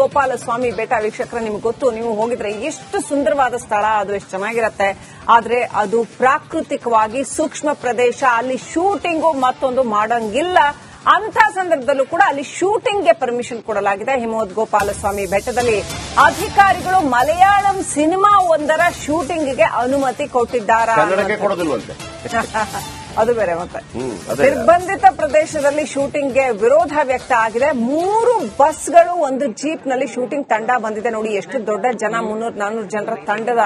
ಗೋಪಾಲಸ್ವಾಮಿ ಬೆಟ್ಟ ವೀಕ್ಷಕರ ನಿಮ್ಗೆ ಗೊತ್ತು, ನೀವು ಹೋಗಿದ್ರೆ ಎಷ್ಟು ಸುಂದರವಾದ ಸ್ಥಳ, ಅದು ಎಷ್ಟು ಚೆನ್ನಾಗಿರತ್ತೆ. ಆದ್ರೆ ಅದು ಪ್ರಾಕೃತಿಕವಾಗಿ ಸೂಕ್ಷ್ಮ ಪ್ರದೇಶ, ಅಲ್ಲಿ ಶೂಟಿಂಗು ಮತ್ತೊಂದು ಮಾಡಂಗಿಲ್ಲ. ಅಂತ ಸಂದರ್ಭದಲ್ಲೂ ಕೂಡ ಅಲ್ಲಿ ಶೂಟಿಂಗ್ಗೆ ಪರ್ಮಿಷನ್ ಕೊಡಲಾಗಿದೆ. ಹಿಮವದ್ ಗೋಪಾಲಸ್ವಾಮಿ ಬೆಟ್ಟದಲ್ಲಿ ಅಧಿಕಾರಿಗಳು ಮಲಯಾಳಂ ಸಿನಿಮಾ ಒಂದರ ಶೂಟಿಂಗ್ಗೆ ಅನುಮತಿ ಕೊಟ್ಟಿದ್ದಾರಾ? ಅದು ಬೇರೆ. ಮತ್ತೆ ನಿರ್ಬಂಧಿತ ಪ್ರದೇಶದಲ್ಲಿ ಶೂಟಿಂಗ್ಗೆ ವಿರೋಧ ವ್ಯಕ್ತ ಆಗಿದೆ. 3 ಬಸ್ಗಳು, ಒಂದು ಜೀಪ್ ನಲ್ಲಿ ಶೂಟಿಂಗ್ ತಂಡ ಬಂದಿದೆ. ನೋಡಿ ಎಷ್ಟು ದೊಡ್ಡ ಜನ, 300-400 ಜನರ ತಂಡದ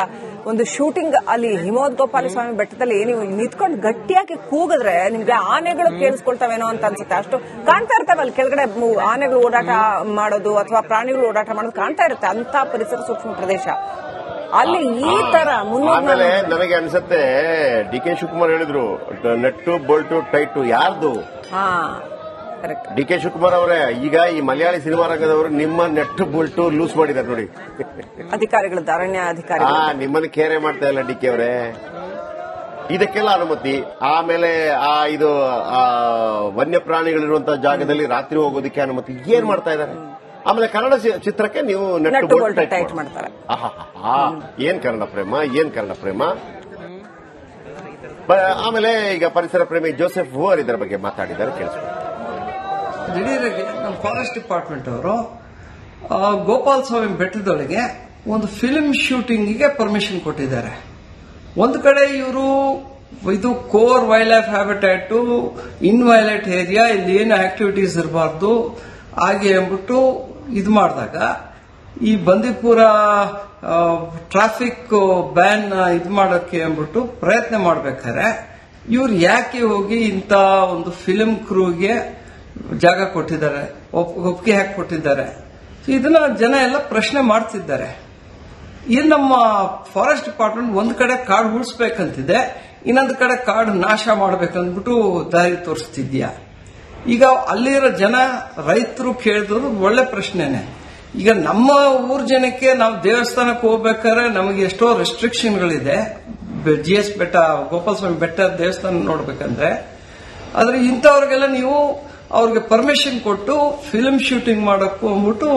ಒಂದು ಶೂಟಿಂಗ್ ಅಲ್ಲಿ ಹಿಮವದ್ ಗೋಪಾಲಸ್ವಾಮಿ ಬೆಟ್ಟದಲ್ಲಿ. ನೀವು ನಿಂತ್ಕೊಂಡು ಗಟ್ಟಿಯಾಗಿ ಕೂಗಿದ್ರೆ ನಿಮ್ಗೆ ಆನೆಗಳು ಕೇಳಿಸ್ಕೊಳ್ತಾವೇನೋ ಅಂತ ಅನ್ಸುತ್ತೆ. ಅಷ್ಟು ಕಾಣ್ತಾ ಇರ್ತವೆ ಅಲ್ಲಿ ಕೆಳಗಡೆ ಆನೆಗಳು ಓಡಾಟ ಮಾಡೋದು ಅಥವಾ ಪ್ರಾಣಿಗಳು ಓಡಾಟ ಮಾಡೋದು ಕಾಣ್ತಾ ಇರುತ್ತೆ. ಅಂತ ಪರಿಸರ ಸೂಕ್ಷ್ಮ ಪ್ರದೇಶ ಅಲ್ಲಿ ಈ ತರ ಆಮೇಲೆ ನನಗೆ ಅನ್ಸುತ್ತೆ ಡಿ.ಕೆ. ಶಿವಕುಮಾರ್ ಹೇಳಿದ್ರು ನೆಟ್ಟು ಬೋಲ್ಟು ಟೈಟು ಯಾರ್ದು? ಡಿ.ಕೆ. ಶಿವಕುಮಾರ್ ಅವರೇ ಈಗ ಈ ಮಲಯಾಳಿ ಸಿನಿಮಾ ರಂಗದವರು ನಿಮ್ಮ ನೆಟ್ಟು ಬೋಲ್ಟು ಲೂಸ್ ಮಾಡಿದ್ದಾರೆ ನೋಡಿ. ಅಧಿಕಾರಿಗಳು, ಅರಣ್ಯ ಅಧಿಕಾರಿ ನಿಮ್ಮನ್ನು ಕೇರೆ ಮಾಡ್ತಾ ಇಲ್ಲ ಡಿ.ಕೆ. ಅವರೇ. ಇದಕ್ಕೆಲ್ಲ ಅನುಮತಿ. ಆಮೇಲೆ ಇದು ವನ್ಯ ಪ್ರಾಣಿಗಳಿರುವಂತಹ ಜಾಗದಲ್ಲಿ ರಾತ್ರಿ ಹೋಗೋದಕ್ಕೆ ಅನುಮತಿ. ಏನ್ ಮಾಡ್ತಾ ಇದ್ದಾರೆ? ಆಮೇಲೆ ಕನ್ನಡ ಚಿತ್ರಕ್ಕೆ ನೀವು ನೆಟ್ಟು ಟೈಟ್ ಮಾಡ್ತಾರೆ. ಏನ್ ಕನ್ನಡ ಪ್ರೇಮ, ಏನ್ ಕನ್ನಡ ಪ್ರೇಮ. ಆಮೇಲೆ ಈಗ ಪರಿಸರ ಪ್ರೇಮಿ ಜೋಸೆಫ್ ಹೂವರ್ ಇದರ ಬಗ್ಗೆ ಮಾತಾಡಿದ್ದಾರೆ, ಕೇಳಿಸ್ಕೊಂಡು. ದಿಢೀರಾಗಿ ನಮ್ಮ ಫಾರೆಸ್ಟ್ ಡಿಪಾರ್ಟ್ಮೆಂಟ್ ಅವರು ಗೋಪಾಲಸ್ವಾಮಿ ಬೆಟ್ಟದೊಳಗೆ ಒಂದು ಫಿಲ್ಮ್ ಶೂಟಿಂಗ್ಗೆ ಪರ್ಮಿಷನ್ ಕೊಟ್ಟಿದ್ದಾರೆ. ಒಂದು ಕಡೆ ಇವರು ಇದು core wildlife habitat inviolate area, ಇಲ್ಲಿ ಏನು ಆಕ್ಟಿವಿಟೀಸ್ ಇರಬಾರ್ದು ಹಾಗೆ ಅಂದ್ಬಿಟ್ಟು ಇದು ಮಾಡಿದಾಗ ಈ ಬಂದೀಪುರ ಟ್ರಾಫಿಕ್ ಬ್ಯಾನ್ ಇದು ಮಾಡೋಕ್ಕೆ ಅಂದ್ಬಿಟ್ಟು ಪ್ರಯತ್ನ ಮಾಡ್ಬೇಕಾದ್ರೆ ಇವ್ರು ಯಾಕೆ ಹೋಗಿ ಇಂಥ ಒಂದು ಫಿಲ್ಮ್ ಕ್ರೂಗೆ ಜಾಗ ಕೊಟ್ಟಿದ್ದಾರೆ, ಒಪ್ಪಿಗೆ ಹಾಕಿ ಕೊಟ್ಟಿದ್ದಾರೆ? ಇದನ್ನ ಜನ ಎಲ್ಲ ಪ್ರಶ್ನೆ ಮಾಡ್ತಿದ್ದಾರೆ. ಇದು ನಮ್ಮ ಫಾರೆಸ್ಟ್ ಡಿಪಾರ್ಟ್ಮೆಂಟ್ ಒಂದ್ ಕಡೆ ಕಾಡು ಉಳಿಸ್ಬೇಕಂತಿದೆ, ಇನ್ನೊಂದು ಕಡೆ ಕಾಡು ನಾಶ ಮಾಡ್ಬೇಕಂದ್ಬಿಟ್ಟು ದಾರಿ ತೋರಿಸ್ತಿದ್ಯಾ? ಈಗ ಅಲ್ಲಿರೋ ಜನ ರೈತರು ಕೇಳಿದ್ರು ಒಳ್ಳೆ ಪ್ರಶ್ನೆನೆ. ಈಗ ನಮ್ಮ ಊರ್ ಜನಕ್ಕೆ ನಾವು ದೇವಸ್ಥಾನಕ್ಕೆ ಹೋಗ್ಬೇಕಾದ್ರೆ ನಮಗೆ ಎಷ್ಟೋ ರೆಸ್ಟ್ರಿಕ್ಷನ್ಗಳಿದೆ. GS ಬೆಟ್ಟ, ಗೋಪಾಲಸ್ವಾಮಿ ಬೆಟ್ಟ ದೇವಸ್ಥಾನ ನೋಡ್ಬೇಕಂದ್ರೆ. ಆದ್ರೆ ಇಂಥವ್ರಿಗೆಲ್ಲ ನೀವು ಅವ್ರಿಗೆ ಪರ್ಮಿಷನ್ ಕೊಟ್ಟು ಫಿಲ್ಮ್ ಶೂಟಿಂಗ್ ಮಾಡಕ್ಕೂ ಅಂದ್ಬಿಟ್ಟು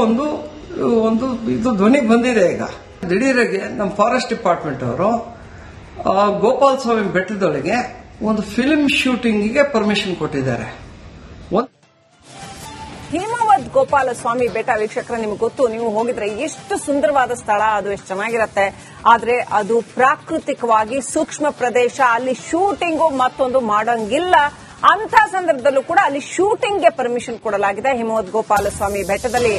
ಒಂದು ಇದು ಧ್ವನಿ ಬಂದಿದೆ. ಈಗ ದಿಢೀರಾಗಿ ನಮ್ಮ ಫಾರೆಸ್ಟ್ ಡಿಪಾರ್ಟ್ಮೆಂಟ್ ಅವರು ಗೋಪಾಲಸ್ವಾಮಿ ಬೆಟ್ಟದೊಳಗೆ ಒಂದು ಫಿಲ್ಮ್ ಶೂಟಿಂಗ್ಗೆ ಪರ್ಮಿಷನ್ ಕೊಟ್ಟಿದ್ದಾರೆ. ಹಿಮವದ್ ಗೋಪಾಲಸ್ವಾಮಿ ಬೆಟ್ಟ ವೀಕ್ಷಕರ ನಿಮ್ಗೆ ಗೊತ್ತು, ನೀವು ಹೋಗಿದ್ರೆ ಎಷ್ಟು ಸುಂದರವಾದ ಸ್ಥಳ, ಅದು ಎಷ್ಟು ಚೆನ್ನಾಗಿರತ್ತೆ. ಆದ್ರೆ ಅದು ಪ್ರಾಕೃತಿಕವಾಗಿ ಸೂಕ್ಷ್ಮ ಪ್ರದೇಶ, ಅಲ್ಲಿ ಶೂಟಿಂಗು ಮತ್ತೊಂದು ಮಾಡಂಗಿಲ್ಲ. ಅಂತ ಸಂದರ್ಭದಲ್ಲೂ ಕೂಡ ಅಲ್ಲಿ ಶೂಟಿಂಗ್ಗೆ ಪರ್ಮಿಷನ್ ಕೊಡಲಾಗಿದೆ. ಹಿಮವದ್ ಗೋಪಾಲಸ್ವಾಮಿ ಬೆಟ್ಟದಲ್ಲಿ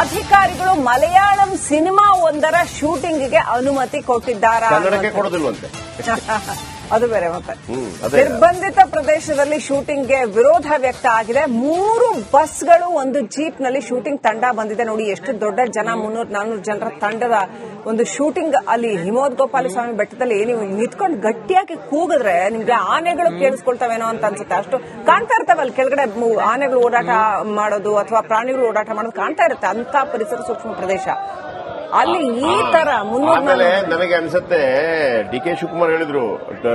ಅಧಿಕಾರಿಗಳು ಮಲಯಾಳಂ ಸಿನಿಮಾ ಒಂದರ ಶೂಟಿಂಗ್ಗೆ ಅನುಮತಿ ಕೊಟ್ಟಿದ್ದಾರಾ? ಅದು ಬೇರೆ. ಮತ್ತೆ ನಿರ್ಬಂಧಿತ ಪ್ರದೇಶದಲ್ಲಿ ಶೂಟಿಂಗ್ಗೆ ವಿರೋಧ ವ್ಯಕ್ತ ಆಗಿದೆ. 3 ಬಸ್ಗಳು, ಒಂದು ಜೀಪ್ ನಲ್ಲಿ ಶೂಟಿಂಗ್ ತಂಡ ಬಂದಿದೆ. ನೋಡಿ ಎಷ್ಟು ದೊಡ್ಡ ಜನ, 300-400 ಜನರ ತಂಡದ ಒಂದು ಶೂಟಿಂಗ್ ಅಲ್ಲಿ ಹಿಮವದ್ ಗೋಪಾಲಸ್ವಾಮಿ ಬೆಟ್ಟದಲ್ಲಿ. ನೀವು ನಿಂತ್ಕೊಂಡು ಗಟ್ಟಿಯಾಗಿ ಕೂಗಿದ್ರೆ ನಿಮ್ಗೆ ಆನೆಗಳು ಕೇಳಿಸ್ಕೊಳ್ತಾವೇನೋ ಅಂತ ಅನ್ಸುತ್ತೆ. ಅಷ್ಟು ಕಾಣ್ತಾ ಇರ್ತವೆ ಅಲ್ಲಿ ಕೆಳಗಡೆ ಆನೆಗಳು ಓಡಾಟ ಮಾಡೋದು ಅಥವಾ ಪ್ರಾಣಿಗಳು ಓಡಾಟ ಮಾಡೋದು ಕಾಣ್ತಾ ಇರುತ್ತೆ. ಅಂತ ಪರಿಸರ ಸೂಕ್ಷ್ಮ ಪ್ರದೇಶ ಅಲ್ಲಿ ಈ ತರ. ಆಮೇಲೆ ನನಗೆ ಅನ್ಸುತ್ತೆ ಡಿ.ಕೆ. ಶಿವಕುಮಾರ್ ಹೇಳಿದ್ರು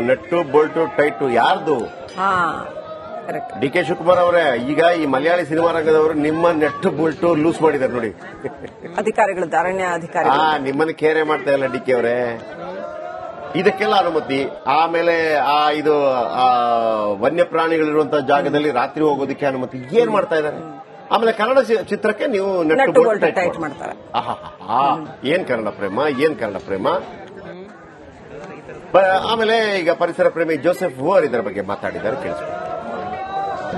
ನೆಟ್ಟು ಬೋಲ್ಟು ಟೈಟು ಯಾರ್ದು? ಡಿ.ಕೆ. ಶಿವಕುಮಾರ್ ಅವರೇ ಈಗ ಈ ಮಲಯಾಳಿ ಸಿನಿಮಾ ರಂಗದವರು ನಿಮ್ಮ ನೆಟ್ಟು ಬೋಲ್ಟು ಲೂಸ್ ಮಾಡಿದ್ದಾರೆ ನೋಡಿ. ಅಧಿಕಾರಿಗಳು, ಅರಣ್ಯ ಅಧಿಕಾರಿ ನಿಮ್ಮನ್ನು ಕೇರೆ ಮಾಡ್ತಾ ಇಲ್ಲ ಡಿ.ಕೆ. ಅವರೇ. ಇದಕ್ಕೆಲ್ಲ ಅನುಮತಿ. ಆಮೇಲೆ ಇದು ವನ್ಯ ಪ್ರಾಣಿಗಳಿರುವಂತಹ ಜಾಗದಲ್ಲಿ ರಾತ್ರಿ ಹೋಗೋದಕ್ಕೆ ಅನುಮತಿ. ಏನ್ ಮಾಡ್ತಾ ಇದ್ದಾರೆ? ಆಮೇಲೆ ಕನ್ನಡ ಚಿತ್ರಕ್ಕೆ ನೀವು ನೆಟ್ಟು ಟೈಟ್ ಮಾಡ್ತಾರೆ. ಏನ್ ಕನ್ನಡ ಪ್ರೇಮ, ಏನ್ ಕನ್ನಡ ಪ್ರೇಮ. ಆಮೇಲೆ ಈಗ ಪರಿಸರ ಪ್ರೇಮಿ ಜೋಸೆಫ್ ಹೂವರ್ ಇದರ ಬಗ್ಗೆ ಮಾತಾಡಿದ್ದಾರೆ, ಕೇಳಿಸ್ಕೊಂಡು.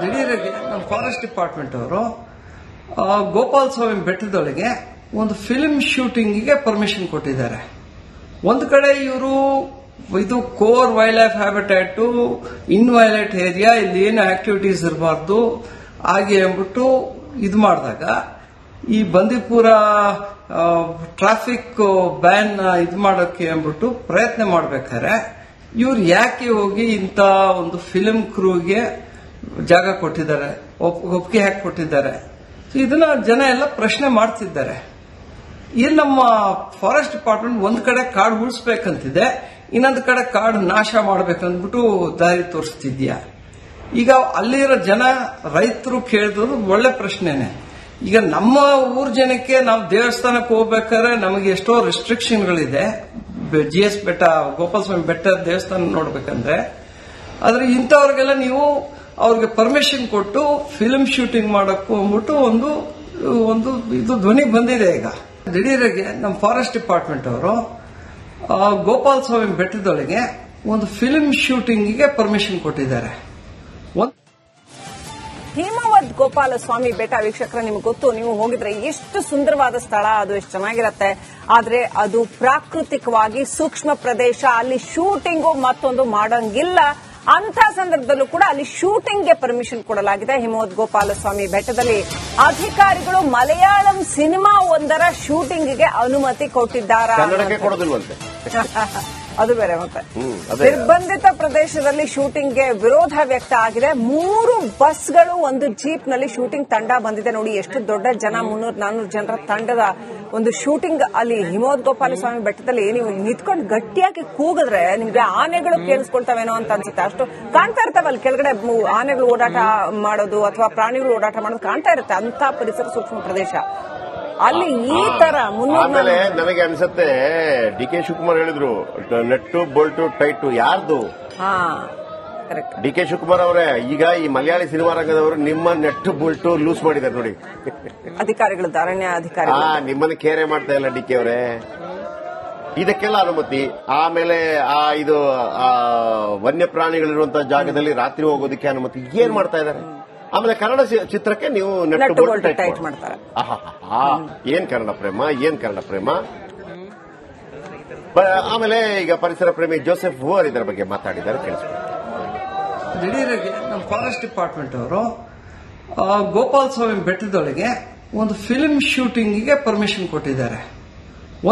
ದಿಢೀರಾಗಿ ನಮ್ಮ ಫಾರೆಸ್ಟ್ ಡಿಪಾರ್ಟ್ಮೆಂಟ್ ಅವರು ಗೋಪಾಲಸ್ವಾಮಿ ಬೆಟ್ಟದೊಳಗೆ ಒಂದು ಫಿಲ್ಮ್ ಶೂಟಿಂಗ್ಗೆ ಪರ್ಮಿಷನ್ ಕೊಟ್ಟಿದ್ದಾರೆ. ಒಂದು ಕಡೆ ಇವರು ಇದು core wildlife habitat inviolate area, ಇಲ್ಲಿ ಏನು ಆಕ್ಟಿವಿಟೀಸ್ ಇರಬಾರ್ದು ಹಾಗೆ ಅಂದ್ಬಿಟ್ಟು ಇದು ಮಾಡಿದಾಗ ಈ ಬಂದೀಪುರ ಟ್ರಾಫಿಕ್ ಬ್ಯಾನ್ ಇದು ಮಾಡೋಕ್ಕೆ ಅಂದ್ಬಿಟ್ಟು ಪ್ರಯತ್ನ ಮಾಡ್ಬೇಕಾದ್ರೆ ಇವ್ರು ಯಾಕೆ ಹೋಗಿ ಇಂಥ ಒಂದು ಫಿಲ್ಮ್ ಕ್ರೂಗೆ ಜಾಗ ಕೊಟ್ಟಿದ್ದಾರೆ, ಒಪ್ಪಿಗೆ ಹಾಕಿ ಕೊಟ್ಟಿದ್ದಾರೆ? ಇದನ್ನ ಜನ ಎಲ್ಲ ಪ್ರಶ್ನೆ ಮಾಡ್ತಿದ್ದಾರೆ. ಇದು ನಮ್ಮ ಫಾರೆಸ್ಟ್ ಡಿಪಾರ್ಟ್ಮೆಂಟ್ ಒಂದ್ ಕಡೆ ಕಾಡು ಉಳಿಸ್ಬೇಕಂತಿದೆ, ಇನ್ನೊಂದು ಕಡೆ ಕಾಡು ನಾಶ ಮಾಡ್ಬೇಕಂದ್ಬಿಟ್ಟು ದಾರಿ ತೋರಿಸ್ತಿದ್ಯಾ? ಈಗ ಅಲ್ಲಿರೋ ಜನ ರೈತರು ಕೇಳಿದ್ರು ಒಳ್ಳೆ ಪ್ರಶ್ನೆನೆ. ಈಗ ನಮ್ಮ ಊರ್ ಜನಕ್ಕೆ ನಾವು ದೇವಸ್ಥಾನಕ್ಕೆ ಹೋಗ್ಬೇಕಾದ್ರೆ ನಮಗೆ ಎಷ್ಟೋ ರೆಸ್ಟ್ರಿಕ್ಷನ್ಗಳಿದೆ. GS ಬೆಟ್ಟ, ಗೋಪಾಲಸ್ವಾಮಿ ಬೆಟ್ಟ ದೇವಸ್ಥಾನ ನೋಡ್ಬೇಕಂದ್ರೆ. ಆದ್ರೆ ಇಂಥವ್ರಿಗೆಲ್ಲ ನೀವು ಅವ್ರಿಗೆ ಪರ್ಮಿಷನ್ ಕೊಟ್ಟು ಫಿಲ್ಮ್ ಶೂಟಿಂಗ್ ಮಾಡಕ್ಕೂ ಅಂದ್ಬಿಟ್ಟು ಒಂದು ಇದು ಧ್ವನಿ ಬಂದಿದೆ. ಈಗ ದಿಢೀರಾಗಿ ನಮ್ಮ ಫಾರೆಸ್ಟ್ ಡಿಪಾರ್ಟ್ಮೆಂಟ್ ಅವರು ಗೋಪಾಲಸ್ವಾಮಿ ಬೆಟ್ಟದೊಳಗೆ ಒಂದು ಫಿಲ್ಮ್ ಶೂಟಿಂಗ್ಗೆ ಪರ್ಮಿಷನ್ ಕೊಟ್ಟಿದ್ದಾರೆ. ಹಿಮವದ್ ಗೋಪಾಲಸ್ವಾಮಿ ಬೆಟ್ಟ ವೀಕ್ಷಕರ, ನಿಮ್ಗೆ ಗೊತ್ತು, ನೀವು ಹೋಗಿದ್ರೆ ಎಷ್ಟು ಸುಂದರವಾದ ಸ್ಥಳ, ಅದು ಎಷ್ಟು ಚೆನ್ನಾಗಿರತ್ತೆ. ಆದ್ರೆ ಅದು ಪ್ರಾಕೃತಿಕವಾಗಿ ಸೂಕ್ಷ್ಮ ಪ್ರದೇಶ, ಅಲ್ಲಿ ಶೂಟಿಂಗು ಮತ್ತೊಂದು ಮಾಡಂಗಿಲ್ಲ. ಅಂತ ಸಂದರ್ಭದಲ್ಲೂ ಕೂಡ ಅಲ್ಲಿ ಶೂಟಿಂಗ್ಗೆ ಪರ್ಮಿಷನ್ ಕೊಡಲಾಗಿದೆ. ಹಿಮವದ್ ಗೋಪಾಲಸ್ವಾಮಿ ಬೆಟ್ಟದಲ್ಲಿ ಅಧಿಕಾರಿಗಳು ಮಲಯಾಳಂ ಸಿನಿಮಾ ಒಂದರ ಶೂಟಿಂಗ್ಗೆ ಅನುಮತಿ ಕೊಟ್ಟಿದ್ದಾರೆ. ಅದು ಬೇರೆ. ಮತ್ತೆ ನಿರ್ಬಂಧಿತ ಪ್ರದೇಶದಲ್ಲಿ ಶೂಟಿಂಗ್ಗೆ ವಿರೋಧ ವ್ಯಕ್ತ ಆಗಿದೆ. 3 ಬಸ್ಗಳು ಒಂದು ಜೀಪ್ನಲ್ಲಿ ಶೂಟಿಂಗ್ ತಂಡ ಬಂದಿದೆ ನೋಡಿ. ಎಷ್ಟು ದೊಡ್ಡ ಜನ, 300-400 ಜನರ ತಂಡದ ಒಂದು ಶೂಟಿಂಗ್ ಅಲ್ಲಿ ಹಿಮವದ್ ಗೋಪಾಲಸ್ವಾಮಿ ಬೆಟ್ಟದಲ್ಲಿ. ನೀವು ನಿಂತ್ಕೊಂಡು ಗಟ್ಟಿಯಾಗಿ ಕೂಗಿದ್ರೆ ನಿಮ್ಗೆ ಆನೆಗಳು ಕೇಳಿಸ್ಕೊಳ್ತಾವೇನೋ ಅಂತ ಅನ್ಸುತ್ತೆ. ಅಷ್ಟು ಕಾಣ್ತಾ ಇರ್ತಾವೆ ಅಲ್ಲಿ ಕೆಳಗಡೆ ಆನೆಗಳು ಓಡಾಟ ಮಾಡೋದು ಅಥವಾ ಪ್ರಾಣಿಗಳು ಓಡಾಟ ಮಾಡೋದು ಕಾಣ್ತಾ ಇರುತ್ತೆ. ಅಂತ ಪರಿಸರ ಸೂಕ್ಷ್ಮ ಪ್ರದೇಶ ಅಲ್ಲಿ ಈ ತರ. ಆಮೇಲೆ ನನಗೆ ಅನ್ಸುತ್ತೆ DK ಶಿವಕುಮಾರ್ ಹೇಳಿದ್ರು ನೆಟ್ಟು ಬೋಲ್ಟು ಟೈಟು ಯಾರ್ದು? DK ಶಿವಕುಮಾರ್ ಅವರೇ, ಈಗ ಈ ಮಲಯಾಳಿ ಸಿನಿಮಾ ರಂಗದವರು ನಿಮ್ಮ ನೆಟ್ಟು ಬೋಲ್ಟು ಲೂಸ್ ಮಾಡಿದ್ದಾರೆ ನೋಡಿ. ಅಧಿಕಾರಿಗಳು, ಅರಣ್ಯ ಅಧಿಕಾರಿ ನಿಮ್ಮನ್ನ ಕೇರೆ ಮಾಡ್ತಾ ಇಲ್ಲ DK ಅವರೇ. ಇದಕ್ಕೆಲ್ಲ ಅನುಮತಿ. ಆಮೇಲೆ ಇದು ವನ್ಯ ಪ್ರಾಣಿಗಳಿರುವಂತಹ ಜಾಗದಲ್ಲಿ ರಾತ್ರಿ ಹೋಗೋದಕ್ಕೆ ಅನುಮತಿ. ಏನ್ ಮಾಡ್ತಾ ಇದ್ದಾರೆ? ಆಮೇಲೆ ಕನ್ನಡ ಚಿತ್ರಕ್ಕೆ ನೀವು ನೆಟ್ಟು ಟೈಟ್ ಮಾಡ್ತಾರೆ. ಏನ್ ಕನ್ನಡ ಪ್ರೇಮ, ಏನ್ ಕನ್ನಡ ಪ್ರೇಮ. ಆಮೇಲೆ ಈಗ ಪರಿಸರ ಪ್ರೇಮಿ ಜೋಸೆಫ್ ಹೂವರ್ ಇದರ ಬಗ್ಗೆ ಮಾತಾಡಿದ್ದಾರೆ, ಕೇಳಿಸ್ಕೊಳ್ಳಿ. ದಿಢೀರಾಗಿ ನಮ್ಮ ಫಾರೆಸ್ಟ್ ಡಿಪಾರ್ಟ್ಮೆಂಟ್ ಅವರು ಗೋಪಾಲಸ್ವಾಮಿ ಬೆಟ್ಟದೊಳಗೆ ಒಂದು ಫಿಲ್ಮ್ ಶೂಟಿಂಗ್ಗೆ ಪರ್ಮಿಷನ್ ಕೊಟ್ಟಿದ್ದಾರೆ.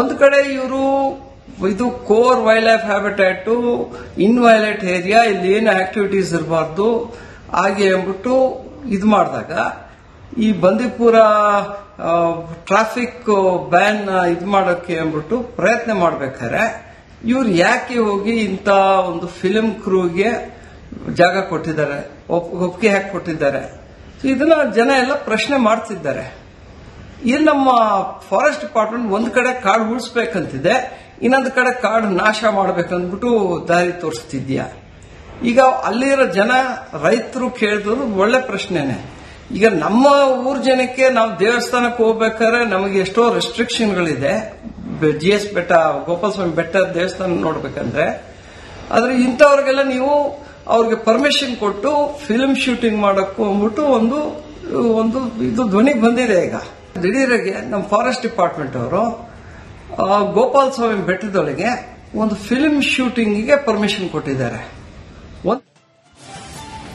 ಒಂದು ಕಡೆ ಇವರು ಇದು core wildlife habitat, inviolate area, ಇಲ್ಲಿ ಏನು ಆಕ್ಟಿವಿಟೀಸ್ ಇರಬಾರ್ದು ಹಾಗೆ ಅಂದ್ಬಿಟ್ಟು ಇದು ಮಾಡಿದಾಗ ಈ ಬಂದೀಪುರ ಟ್ರಾಫಿಕ್ ಬ್ಯಾನ್ ಇದು ಮಾಡೋಕ್ಕೆ ಅಂದ್ಬಿಟ್ಟು ಪ್ರಯತ್ನ ಮಾಡ್ಬೇಕಾದ್ರೆ ಇವ್ರು ಯಾಕೆ ಹೋಗಿ ಇಂಥ ಒಂದು ಫಿಲ್ಮ್ ಕ್ರೂಗೆ ಜಾಗ ಕೊಟ್ಟಿದ್ದಾರೆ, ಒಪ್ಪಿಗೆ ಹಾಕಿ ಕೊಟ್ಟಿದ್ದಾರೆ? ಇದನ್ನ ಜನ ಎಲ್ಲ ಪ್ರಶ್ನೆ ಮಾಡ್ತಿದ್ದಾರೆ. ಇಲ್ಲಿ ನಮ್ಮ ಫಾರೆಸ್ಟ್ ಡಿಪಾರ್ಟ್ಮೆಂಟ್ ಒಂದ್ ಕಡೆ ಕಾಡು ಉಳಿಸ್ಬೇಕಂತಿದೆ, ಇನ್ನೊಂದು ಕಡೆ ಕಾಡು ನಾಶ ಮಾಡ್ಬೇಕಂದ್ಬಿಟ್ಟು ದಾರಿ ತೋರಿಸ್ತಿದ್ಯಾ? ಈಗ ಅಲ್ಲಿರೋ ಜನ ರೈತರು ಕೇಳಿದ್ರು ಒಳ್ಳೆ ಪ್ರಶ್ನೆನೆ. ಈಗ ನಮ್ಮ ಊರ್ ಜನಕ್ಕೆ ನಾವು ದೇವಸ್ಥಾನಕ್ಕೆ ಹೋಗ್ಬೇಕಾದ್ರೆ ನಮಗೆ ಎಷ್ಟೋ ರೆಸ್ಟ್ರಿಕ್ಷನ್ಗಳಿದೆ. GS ಬೆಟ್ಟ, ಗೋಪಾಲಸ್ವಾಮಿ ಬೆಟ್ಟ ದೇವಸ್ಥಾನ ನೋಡ್ಬೇಕಂದ್ರೆ. ಆದ್ರೆ ಇಂಥವ್ರಿಗೆಲ್ಲ ನೀವು ಅವ್ರಿಗೆ ಪರ್ಮಿಷನ್ ಕೊಟ್ಟು ಫಿಲ್ಮ್ ಶೂಟಿಂಗ್ ಮಾಡಕ್ಕೂ ಅಂದ್ಬಿಟ್ಟು ಒಂದು ಇದು ಧ್ವನಿ ಬಂದಿದೆ. ಈಗ ದಿಢೀರಾಗಿ ನಮ್ಮ ಫಾರೆಸ್ಟ್ ಡಿಪಾರ್ಟ್ಮೆಂಟ್ ಅವರು ಗೋಪಾಲಸ್ವಾಮಿ ಬೆಟ್ಟದೊಳಗೆ ಒಂದು ಫಿಲ್ಮ್ ಶೂಟಿಂಗ್ಗೆ ಪರ್ಮಿಷನ್ ಕೊಟ್ಟಿದ್ದಾರೆ.